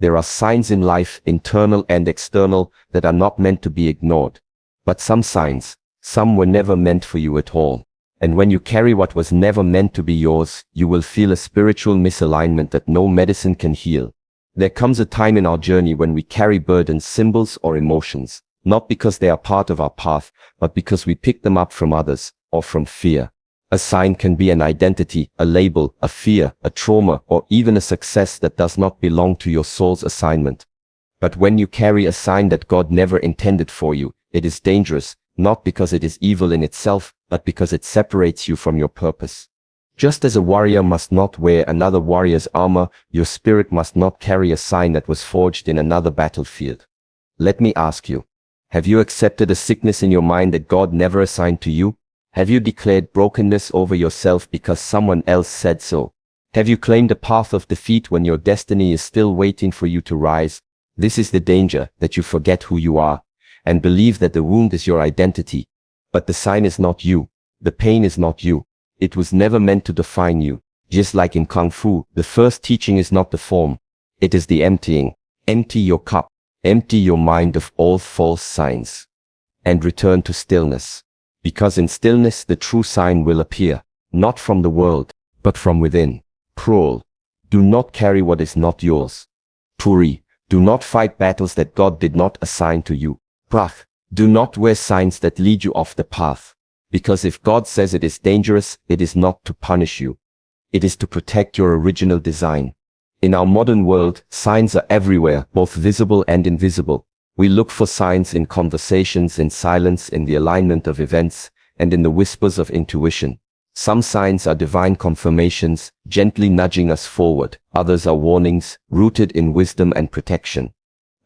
There are signs in life, internal and external, that are not meant to be ignored. But some signs, some were never meant for you at all. And when you carry what was never meant to be yours, you will feel a spiritual misalignment that no medicine can heal. There comes a time in our journey when we carry burdens, symbols, or emotions, not because they are part of our path, but because we pick them up from others, or from fear. A sign can be an identity, a label, a fear, a trauma, or even a success that does not belong to your soul's assignment. But when you carry a sign that God never intended for you, it is dangerous, not because it is evil in itself, but because it separates you from your purpose. Just as a warrior must not wear another warrior's armor, your spirit must not carry a sign that was forged in another battlefield. Let me ask you, have you accepted a sickness in your mind that God never assigned to you? Have you declared brokenness over yourself because someone else said so? Have you claimed a path of defeat when your destiny is still waiting for you to rise? This is the danger, that you forget who you are, and believe that the wound is your identity. But the sign is not you. The pain is not you. It was never meant to define you. Just like in Kung Fu, the first teaching is not the form. It is the emptying. Empty your cup. Empty your mind of all false signs. And return to stillness. Because in stillness the true sign will appear, not from the world, but from within. Prol. Do not carry what is not yours. Puri. Do not fight battles that God did not assign to you. Prach. Do not wear signs that lead you off the path. Because if God says it is dangerous, it is not to punish you. It is to protect your original design. In our modern world, signs are everywhere, both visible and invisible. We look for signs in conversations, in silence, in the alignment of events, and in the whispers of intuition. Some signs are divine confirmations, gently nudging us forward. Others are warnings, rooted in wisdom and protection.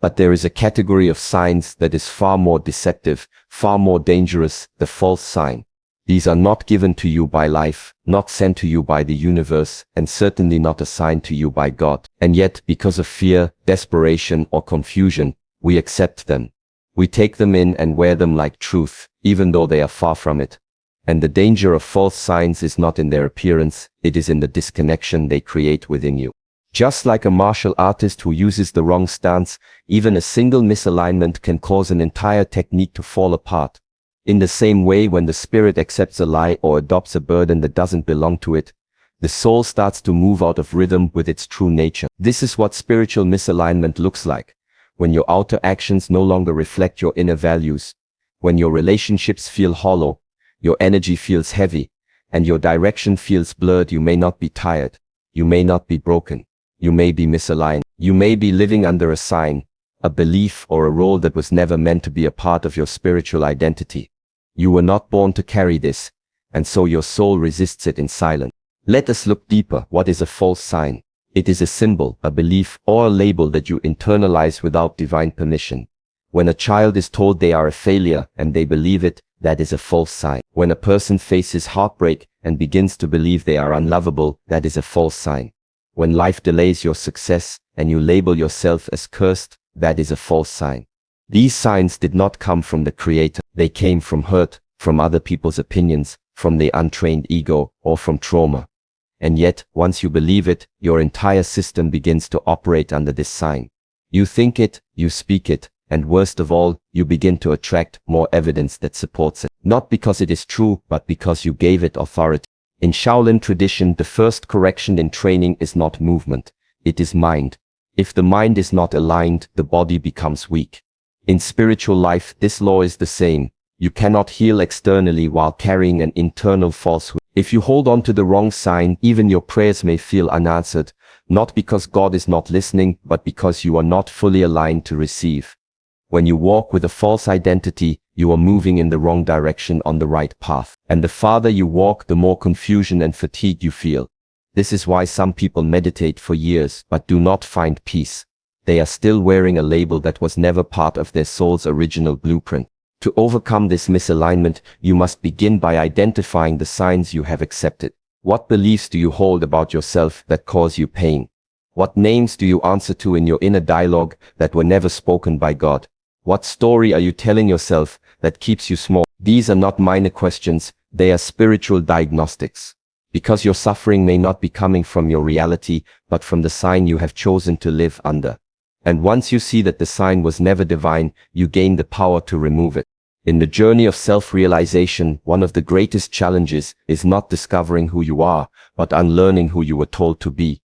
But there is a category of signs that is far more deceptive, far more dangerous, the false sign. These are not given to you by life, not sent to you by the universe, and certainly not assigned to you by God. And yet, because of fear, desperation, or confusion, we accept them. We take them in and wear them like truth, even though they are far from it. And the danger of false signs is not in their appearance, it is in the disconnection they create within you. Just like a martial artist who uses the wrong stance, even a single misalignment can cause an entire technique to fall apart. In the same way, when the spirit accepts a lie or adopts a burden that doesn't belong to it, the soul starts to move out of rhythm with its true nature. This is what spiritual misalignment looks like. When your outer actions no longer reflect your inner values, when your relationships feel hollow, your energy feels heavy, and your direction feels blurred, you may not be tired, you may not be broken, you may be misaligned, you may be living under a sign, a belief, or a role that was never meant to be a part of your spiritual identity. You were not born to carry this, and so your soul resists it in silence. Let us look deeper. What is a false sign? It is a symbol, a belief, or a label that you internalize without divine permission. When a child is told they are a failure and they believe it, that is a false sign. When a person faces heartbreak and begins to believe they are unlovable, that is a false sign. When life delays your success and you label yourself as cursed, that is a false sign. These signs did not come from the Creator. They came from hurt, from other people's opinions, from the untrained ego, or from trauma. And yet, once you believe it, your entire system begins to operate under this sign. You think it, you speak it, and worst of all, you begin to attract more evidence that supports it. Not because it is true, but because you gave it authority. In Shaolin tradition, the first correction in training is not movement, it is mind. If the mind is not aligned, the body becomes weak. In spiritual life, this law is the same. You cannot heal externally while carrying an internal falsehood. If you hold on to the wrong sign, even your prayers may feel unanswered, not because God is not listening, but because you are not fully aligned to receive. When you walk with a false identity, you are moving in the wrong direction on the right path. And the farther you walk, the more confusion and fatigue you feel. This is why some people meditate for years, but do not find peace. They are still wearing a label that was never part of their soul's original blueprint. To overcome this misalignment, you must begin by identifying the signs you have accepted. What beliefs do you hold about yourself that cause you pain? What names do you answer to in your inner dialogue that were never spoken by God? What story are you telling yourself that keeps you small? These are not minor questions, they are spiritual diagnostics. Because your suffering may not be coming from your reality, but from the sign you have chosen to live under. And once you see that the sign was never divine, you gain the power to remove it. In the journey of self-realization, one of the greatest challenges is not discovering who you are, but unlearning who you were told to be.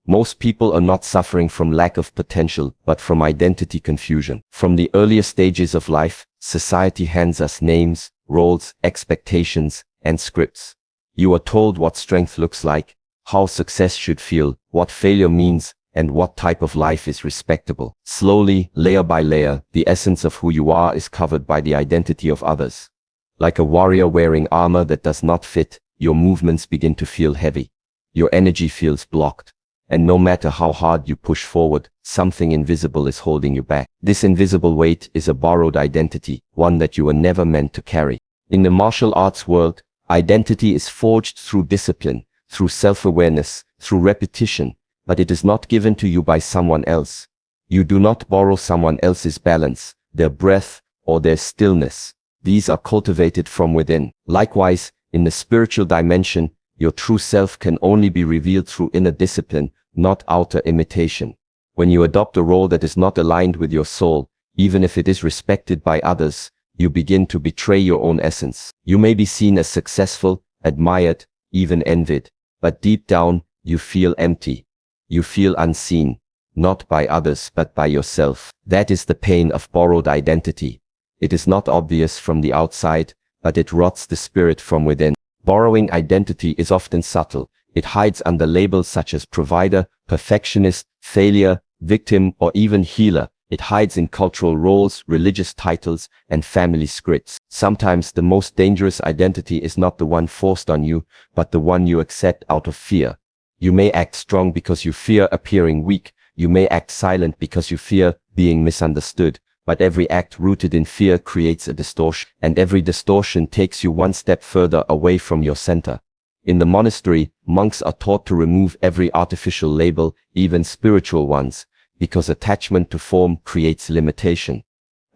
Most people are not suffering from lack of potential, but from identity confusion. From the earlier stages of life, society hands us names, roles, expectations, and scripts. You are told what strength looks like, how success should feel, what failure means, and what type of life is respectable. Slowly, layer by layer, the essence of who you are is covered by the identity of others. Like a warrior wearing armor that does not fit, your movements begin to feel heavy. Your energy feels blocked. And no matter how hard you push forward, something invisible is holding you back. This invisible weight is a borrowed identity, one that you were never meant to carry. In the martial arts world, identity is forged through discipline, through self-awareness, through repetition, but it is not given to you by someone else. You do not borrow someone else's balance, their breath, or their stillness. These are cultivated from within. Likewise, in the spiritual dimension, your true self can only be revealed through inner discipline, not outer imitation. When you adopt a role that is not aligned with your soul, even if it is respected by others, you begin to betray your own essence. You may be seen as successful, admired, even envied, but deep down, you feel empty. You feel unseen, not by others but by yourself. That is the pain of borrowed identity. It is not obvious from the outside, but it rots the spirit from within. Borrowing identity is often subtle. It hides under labels such as provider, perfectionist, failure, victim, or even healer. It hides in cultural roles, religious titles, and family scripts. Sometimes the most dangerous identity is not the one forced on you, but the one you accept out of fear. You may act strong because you fear appearing weak. You may act silent because you fear being misunderstood. But every act rooted in fear creates a distortion, and every distortion takes you one step further away from your center. In the monastery, monks are taught to remove every artificial label, even spiritual ones, because attachment to form creates limitation.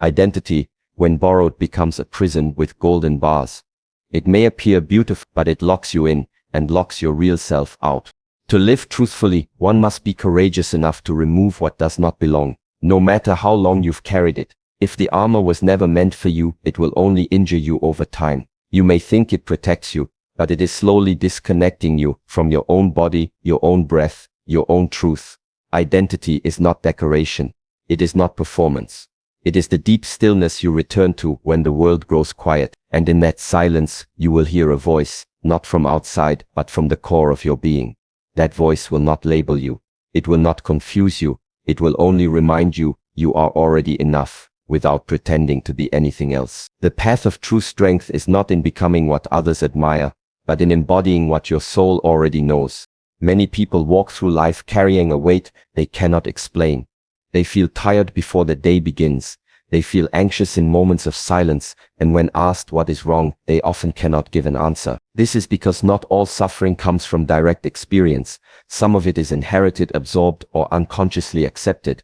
Identity, when borrowed, becomes a prison with golden bars. It may appear beautiful, but it locks you in and locks your real self out. To live truthfully, one must be courageous enough to remove what does not belong, no matter how long you've carried it. If the armor was never meant for you, it will only injure you over time. You may think it protects you, but it is slowly disconnecting you from your own body, your own breath, your own truth. Identity is not decoration. It is not performance. It is the deep stillness you return to when the world grows quiet, and in that silence, you will hear a voice, not from outside, but from the core of your being. That voice will not label you. It will not confuse you. It will only remind you, you are already enough, without pretending to be anything else. The path of true strength is not in becoming what others admire, but in embodying what your soul already knows. Many people walk through life carrying a weight they cannot explain. They feel tired before the day begins. They feel anxious in moments of silence, and when asked what is wrong, they often cannot give an answer. This is because not all suffering comes from direct experience. Some of it is inherited, absorbed, or unconsciously accepted.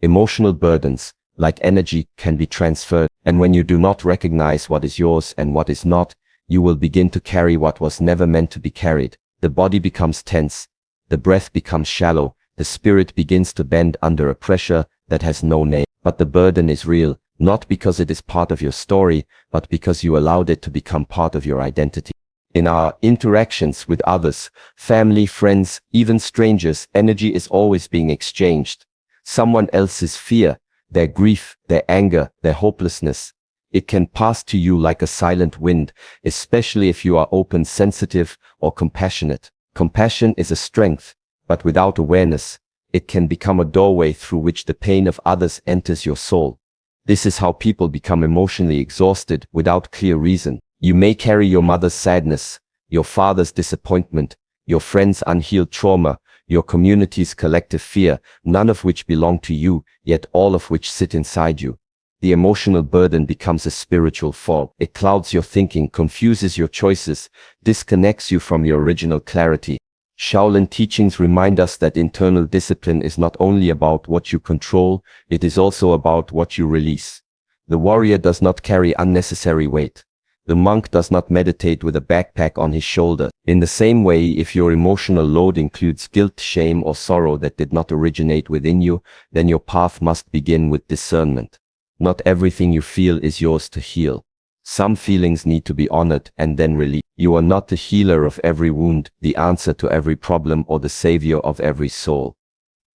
Emotional burdens, like energy, can be transferred, and when you do not recognize what is yours and what is not, you will begin to carry what was never meant to be carried. The body becomes tense, the breath becomes shallow, the spirit begins to bend under a pressure that has no name. But the burden is real, not because it is part of your story, but because you allowed it to become part of your identity. In our interactions with others, family, friends, even strangers, energy is always being exchanged. Someone else's fear, their grief, their anger, their hopelessness. It can pass to you like a silent wind, especially if you are open, sensitive, or compassionate. Compassion is a strength, but without awareness, it can become a doorway through which the pain of others enters your soul. This is how people become emotionally exhausted without clear reason. You may carry your mother's sadness, your father's disappointment, your friend's unhealed trauma, your community's collective fear, none of which belong to you, yet all of which sit inside you. The emotional burden becomes a spiritual fog. It clouds your thinking, confuses your choices, disconnects you from your original clarity. Shaolin teachings remind us that internal discipline is not only about what you control, it is also about what you release. The warrior does not carry unnecessary weight. The monk does not meditate with a backpack on his shoulder. In the same way, if your emotional load includes guilt, shame, or sorrow that did not originate within you, then your path must begin with discernment. Not everything you feel is yours to heal. Some feelings need to be honored and then released. You are not the healer of every wound, the answer to every problem, or the savior of every soul.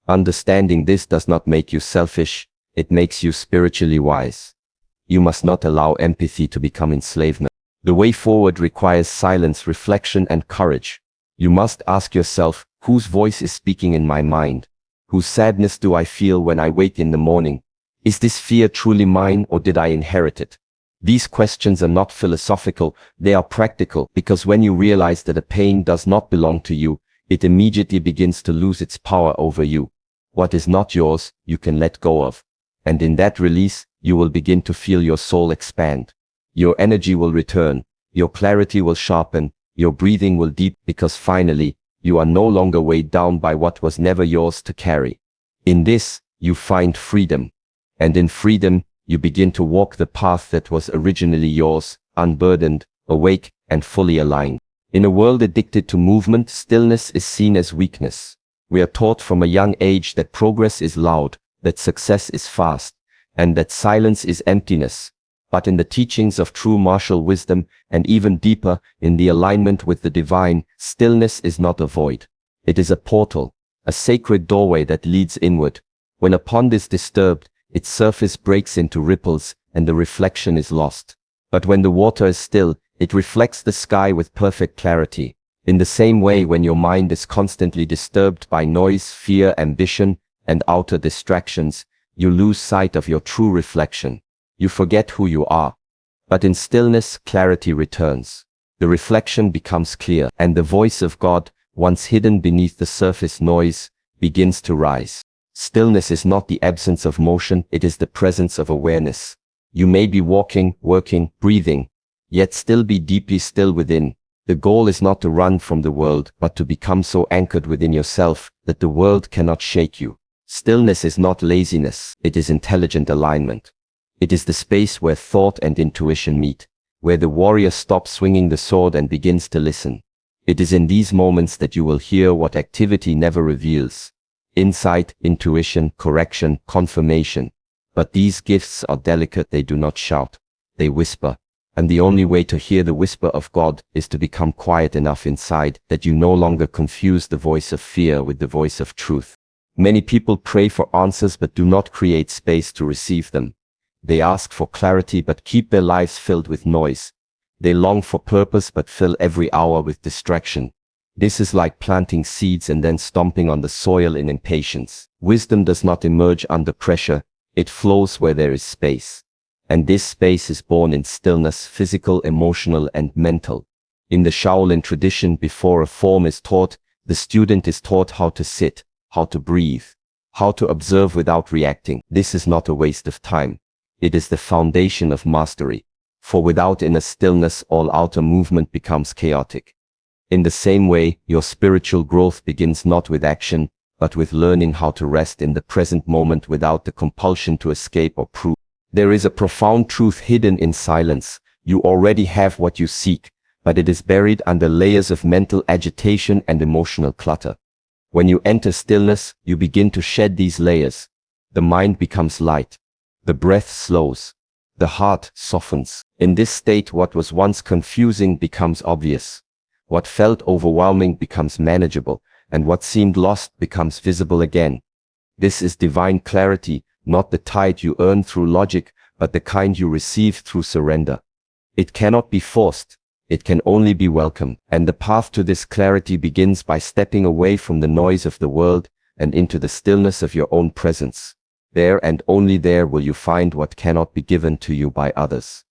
Understanding this does not make you selfish, it makes you spiritually wise. You must not allow empathy to become enslavement. The way forward requires silence, reflection, and courage. You must ask yourself, whose voice is speaking in my mind? Whose sadness do I feel when I wake in the morning? Is this fear truly mine, or did I inherit it? These questions are not philosophical, they are practical, because when you realize that a pain does not belong to you, it immediately begins to lose its power over you. What is not yours, you can let go of. And in that release, you will begin to feel your soul expand. Your energy will return, your clarity will sharpen, your breathing will deepen, because finally, you are no longer weighed down by what was never yours to carry. In this, you find freedom. And in freedom, you begin to walk the path that was originally yours, unburdened, awake, and fully aligned. In a world addicted to movement, stillness is seen as weakness. We are taught from a young age that progress is loud, that success is fast, and that silence is emptiness. But in the teachings of true martial wisdom, and even deeper, in the alignment with the divine, stillness is not a void. It is a portal, a sacred doorway that leads inward. When a pond is disturbed, its surface breaks into ripples, and the reflection is lost. But when the water is still, it reflects the sky with perfect clarity. In the same way, when your mind is constantly disturbed by noise, fear, ambition, and outer distractions, you lose sight of your true reflection. You forget who you are. But in stillness, clarity returns. The reflection becomes clear, and the voice of God, once hidden beneath the surface noise, begins to rise. Stillness is not the absence of motion, it is the presence of awareness. You may be walking, working, breathing, yet still be deeply still within. The goal is not to run from the world, but to become so anchored within yourself that the world cannot shake you. Stillness is not laziness, it is intelligent alignment. It is the space where thought and intuition meet, where the warrior stops swinging the sword and begins to listen. It is in these moments that you will hear what activity never reveals. Insight, intuition, correction, confirmation. But these gifts are delicate, they do not shout, they whisper. And the only way to hear the whisper of God is to become quiet enough inside that you no longer confuse the voice of fear with the voice of truth. Many people pray for answers but do not create space to receive them. They ask for clarity but keep their lives filled with noise. They long for purpose but fill every hour with distraction. This is like planting seeds and then stomping on the soil in impatience. Wisdom does not emerge under pressure, it flows where there is space. And this space is born in stillness, physical, emotional, and mental. In the Shaolin tradition, before a form is taught, the student is taught how to sit, how to breathe, how to observe without reacting. This is not a waste of time. It is the foundation of mastery. For without inner stillness, all outer movement becomes chaotic. In the same way, your spiritual growth begins not with action, but with learning how to rest in the present moment without the compulsion to escape or prove. There is a profound truth hidden in silence. You already have what you seek, but it is buried under layers of mental agitation and emotional clutter. When you enter stillness, you begin to shed these layers. The mind becomes light. The breath slows. The heart softens. In this state, what was once confusing becomes obvious. What felt overwhelming becomes manageable, and what seemed lost becomes visible again. This is divine clarity, not the tide you earn through logic, but the kind you receive through surrender. It cannot be forced, it can only be welcomed, and the path to this clarity begins by stepping away from the noise of the world and into the stillness of your own presence. There and only there will you find what cannot be given to you by others.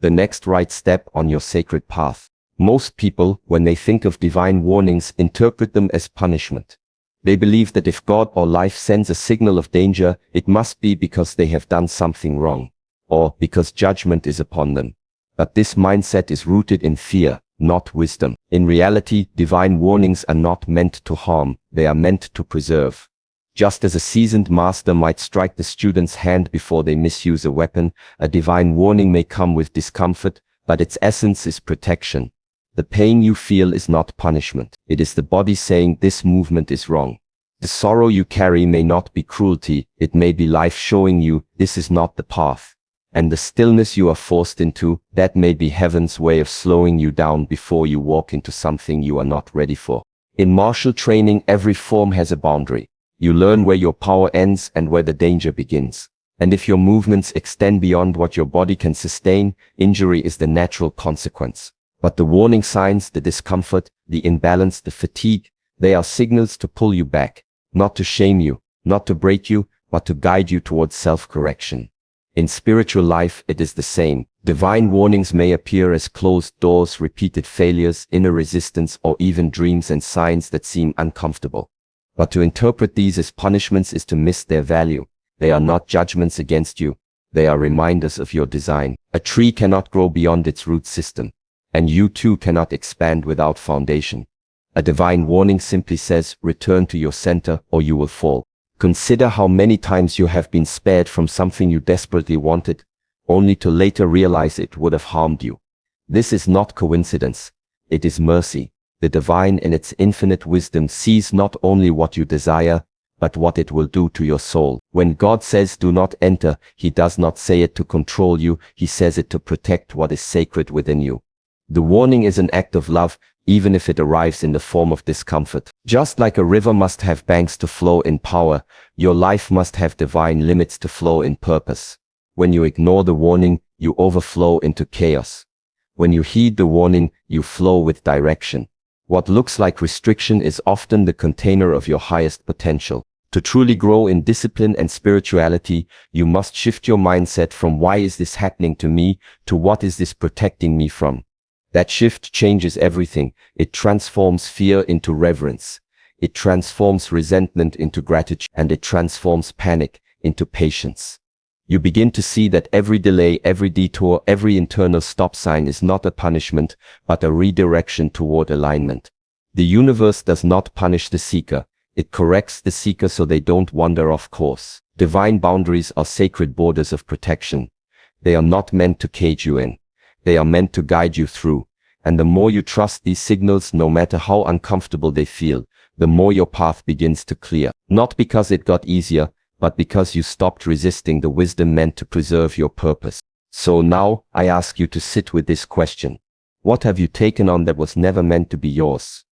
The next right step on your sacred path. Most people, when they think of divine warnings, interpret them as punishment. They believe that if God or life sends a signal of danger, it must be because they have done something wrong, or because judgment is upon them. But this mindset is rooted in fear, not wisdom. In reality, divine warnings are not meant to harm, they are meant to preserve. Just as a seasoned master might strike the student's hand before they misuse a weapon, a divine warning may come with discomfort, but its essence is protection. The pain you feel is not punishment. It is the body saying this movement is wrong. The sorrow you carry may not be cruelty, it may be life showing you this is not the path. And the stillness you are forced into, that may be heaven's way of slowing you down before you walk into something you are not ready for. In martial training, every form has a boundary. You learn where your power ends and where the danger begins. And if your movements extend beyond what your body can sustain, injury is the natural consequence. But the warning signs, the discomfort, the imbalance, the fatigue, they are signals to pull you back, not to shame you, not to break you, but to guide you towards self-correction. In spiritual life, it is the same. Divine warnings may appear as closed doors, repeated failures, inner resistance, or even dreams and signs that seem uncomfortable. But to interpret these as punishments is to miss their value. They are not judgments against you. They are reminders of your design. A tree cannot grow beyond its root system, and you too cannot expand without foundation. A divine warning simply says, return to your center or you will fall. Consider how many times you have been spared from something you desperately wanted, only to later realize it would have harmed you. This is not coincidence. It is mercy. The divine in its infinite wisdom sees not only what you desire, but what it will do to your soul. When God says do not enter, he does not say it to control you, he says it to protect what is sacred within you. The warning is an act of love, even if it arrives in the form of discomfort. Just like a river must have banks to flow in power, your life must have divine limits to flow in purpose. When you ignore the warning, you overflow into chaos. When you heed the warning, you flow with direction. What looks like restriction is often the container of your highest potential. To truly grow in discipline and spirituality, you must shift your mindset from why is this happening to me to what is this protecting me from. That shift changes everything. It transforms fear into reverence. It transforms resentment into gratitude, and it transforms panic into patience. You begin to see that every delay, every detour, every internal stop sign is not a punishment, but a redirection toward alignment. The universe does not punish the seeker. It corrects the seeker so they don't wander off course. Divine boundaries are sacred borders of protection. They are not meant to cage you in. They are meant to guide you through. And the more you trust these signals, no matter how uncomfortable they feel, the more your path begins to clear. Not because it got easier, but because you stopped resisting the wisdom meant to preserve your purpose. So now, I ask you to sit with this question. What have you taken on that was never meant to be yours?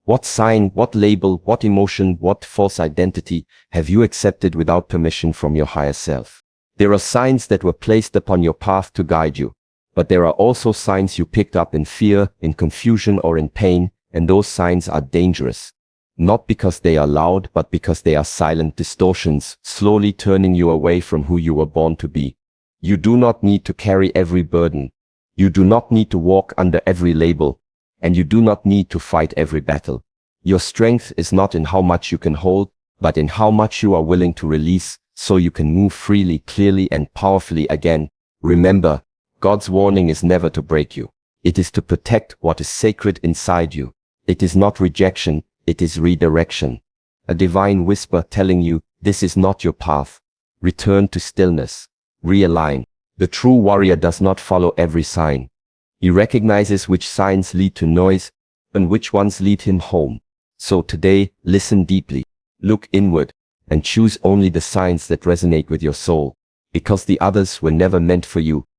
What sign, what label, what emotion, what false identity have you accepted without permission from your higher self? There are signs that were placed upon your path to guide you. But there are also signs you picked up in fear, in confusion, or in pain, and those signs are dangerous. Not because they are loud, but because they are silent distortions, slowly turning you away from who you were born to be. You do not need to carry every burden. You do not need to walk under every label, and you do not need to fight every battle. Your strength is not in how much you can hold, but in how much you are willing to release, so you can move freely, clearly, and powerfully again. Remember, God's warning is never to break you. It is to protect what is sacred inside you. It is not rejection, it is redirection. A divine whisper telling you, this is not your path. Return to stillness. Realign. The true warrior does not follow every sign. He recognizes which signs lead to noise and which ones lead him home. So today, listen deeply. Look inward and choose only the signs that resonate with your soul. Because the others were never meant for you.